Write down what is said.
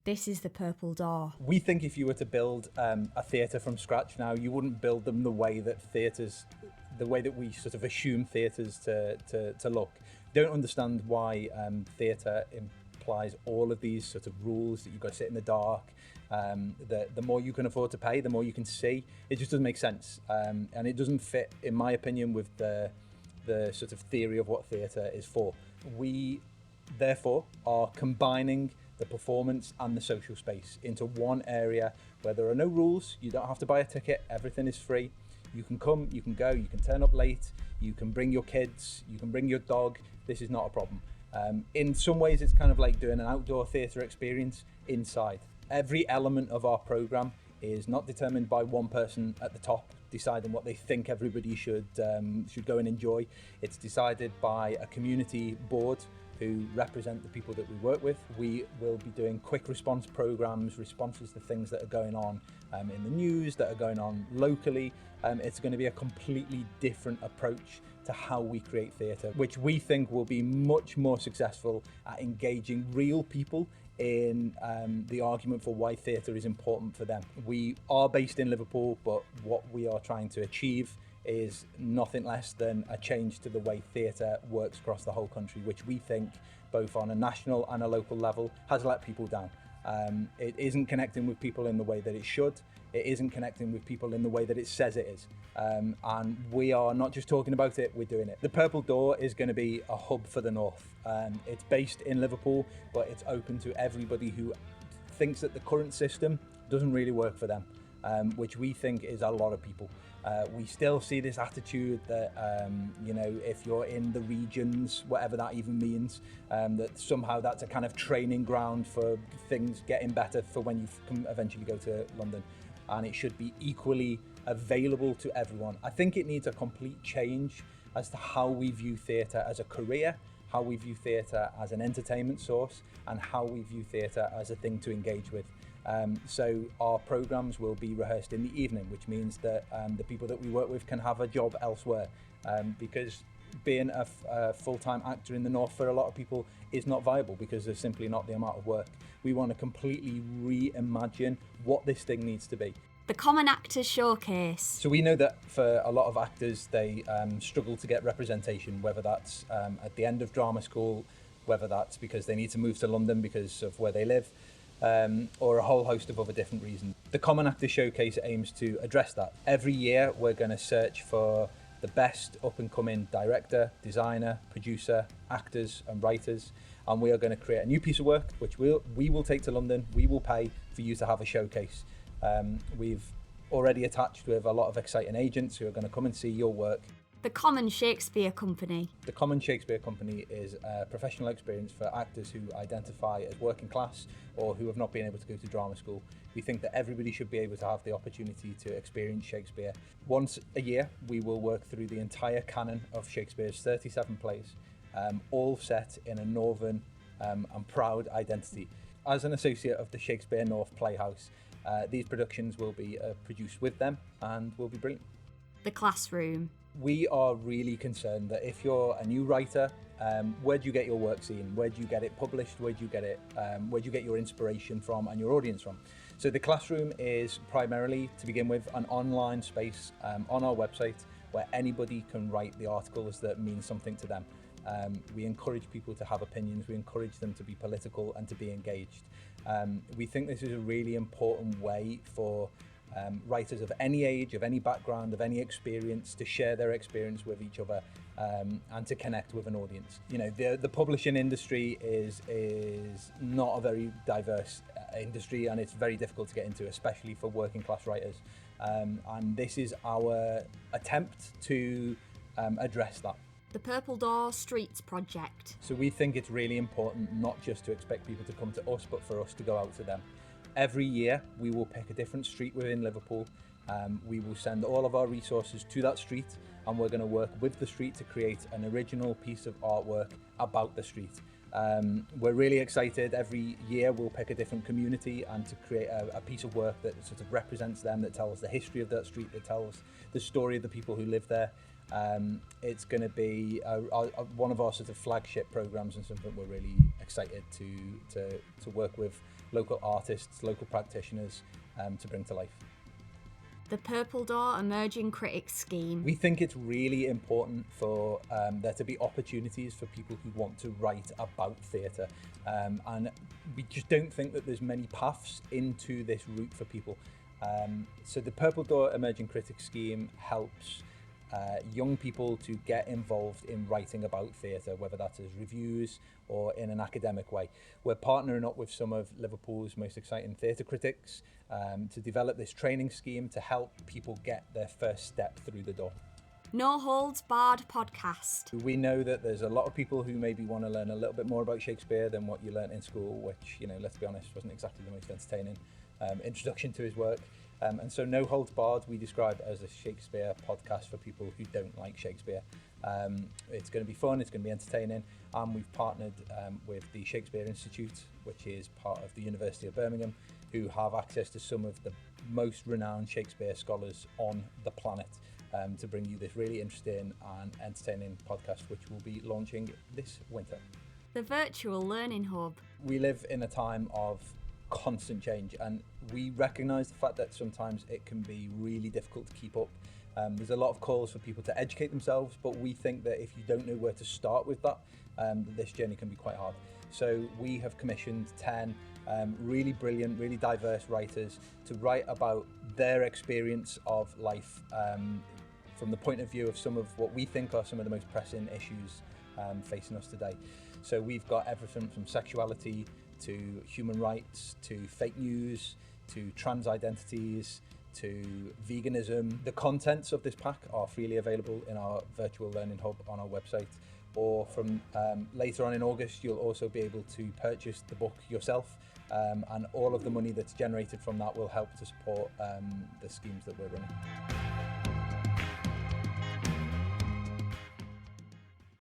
This is the Purple Door. We think if you were to build a theatre from scratch now, you wouldn't build them the way that we sort of assume theatres to look. Don't understand why theatre implies all of these sort of rules that you've got to sit in the dark. The more you can afford to pay, the more you can see. It just doesn't make sense, and it doesn't fit, in my opinion, with the sort of theory of what theatre is for. We therefore are combining the performance and the social space into one area where there are no rules. You don't have to buy a ticket. Everything is free. You can come, you can go, you can turn up late, you can bring your kids, you can bring your dog. This is not a problem. In some ways, it's kind of like doing an outdoor theatre experience inside. Every element of our programme is not determined by one person at the top deciding what they think everybody should go and enjoy. It's decided by a community board who represent the people that we work with. We will be doing quick response programs, responses to things that are going on in the news, that are going on locally. It's going to be a completely different approach to how we create theatre, which we think will be much more successful at engaging real people in the argument for why theatre is important for them. We are based in Liverpool, but what we are trying to achieve is nothing less than a change to the way theatre works across the whole country, which we think, both on a national and a local level, has let people down. It isn't connecting with people in the way that it should. It isn't connecting with people in the way that it says it is. And we are not just talking about it, we're doing it. The Purple Door is going to be a hub for the North. It's based in Liverpool, but it's open to everybody who thinks that the current system doesn't really work for them, which we think is a lot of people. We still see this attitude that, if you're in the regions, whatever that even means, that somehow that's a kind of training ground for things getting better for when you can eventually go to London. And it should be equally available to everyone. I think it needs a complete change as to how we view theatre as a career, how we view theatre as an entertainment source, and how we view theatre as a thing to engage with. So our programmes will be rehearsed in the evening, which means that the people that we work with can have a job elsewhere, because being a full-time actor in the North for a lot of people is not viable because there's simply not the amount of work. We want to completely reimagine what this thing needs to be. The Common Actors Showcase. So we know that for a lot of actors, they struggle to get representation, whether that's at the end of drama school, whether that's because they need to move to London because of where they live, or a whole host of other different reasons. The Common Actors Showcase aims to address that. Every year, we're going to search for the best up-and-coming director, designer, producer, actors and writers, and we are going to create a new piece of work which we will take to London. We will pay for you to have a showcase. We've already attached with a lot of exciting agents who are going to come and see your work. The Common Shakespeare Company. The Common Shakespeare Company is a professional experience for actors who identify as working class or who have not been able to go to drama school. We think that everybody should be able to have the opportunity to experience Shakespeare. Once a year, we will work through the entire canon of Shakespeare's 37 plays, all set in a northern and proud identity. As an associate of the Shakespeare North Playhouse, these productions will be produced with them and will be brilliant. The Classroom. We are really concerned that if you're a new writer, where do you get your work seen? Where do you get it published? Where do you get your inspiration from and your audience from? So the Classroom is primarily, to begin with, an online space on our website where anybody can write the articles that mean something to them. We encourage people to have opinions. We encourage them to be political and to be engaged. We think this is a really important way for writers of any age, of any background, of any experience to share their experience with each other and to connect with an audience. You know, the publishing industry is not a very diverse industry, and it's very difficult to get into, especially for working class writers. And this is our attempt to address that. The PurpleDoor Streets Project. So we think it's really important not just to expect people to come to us, but for us to go out to them. Every year, we will pick a different street within Liverpool. We will send all of our resources to that street, and we're going to work with the street to create an original piece of artwork about the street. We're really excited. Every year, we'll pick a different community and to create a piece of work that sort of represents them, that tells the history of that street, that tells the story of the people who live there. It's going to be one of our sort of flagship programs and something we're really excited to work with local artists, local practitioners to bring to life. The PurpleDoor Emerging Critics Scheme. We think it's really important for there to be opportunities for people who want to write about theatre, and we just don't think that there's many paths into this route for people. So the PurpleDoor Emerging Critics Scheme helps young people to get involved in writing about theatre, whether that's as reviews or in an academic way. We're partnering up with some of Liverpool's most exciting theatre critics to develop this training scheme to help people get their first step through the door. No Holds Barred podcast. We know that there's a lot of people who maybe want to learn a little bit more about Shakespeare than what you learnt in school, which, let's be honest, wasn't exactly the most entertaining introduction to his work. And so No Holds Barred we describe as a Shakespeare podcast for people who don't like Shakespeare. It's going to be fun, it's going to be entertaining, and we've partnered with the Shakespeare Institute, which is part of the University of Birmingham, who have access to some of the most renowned Shakespeare scholars on the planet, to bring you this really interesting and entertaining podcast, which will be launching this winter. The Virtual Learning Hub. We live in a time of constant change, and we recognise the fact that sometimes it can be really difficult to keep up. There's a lot of calls for people to educate themselves, but we think that if you don't know where to start with that, this journey can be quite hard. So we have commissioned 10 really brilliant, really diverse writers to write about their experience of life from the point of view of some of what we think are some of the most pressing issues facing us today. So we've got everything from sexuality to human rights, to fake news, to trans identities, to veganism. The contents of this pack are freely available in our virtual learning hub on our website, or from later on in August you'll also be able to purchase the book yourself, and all of the money that's generated from that will help to support the schemes that we're running.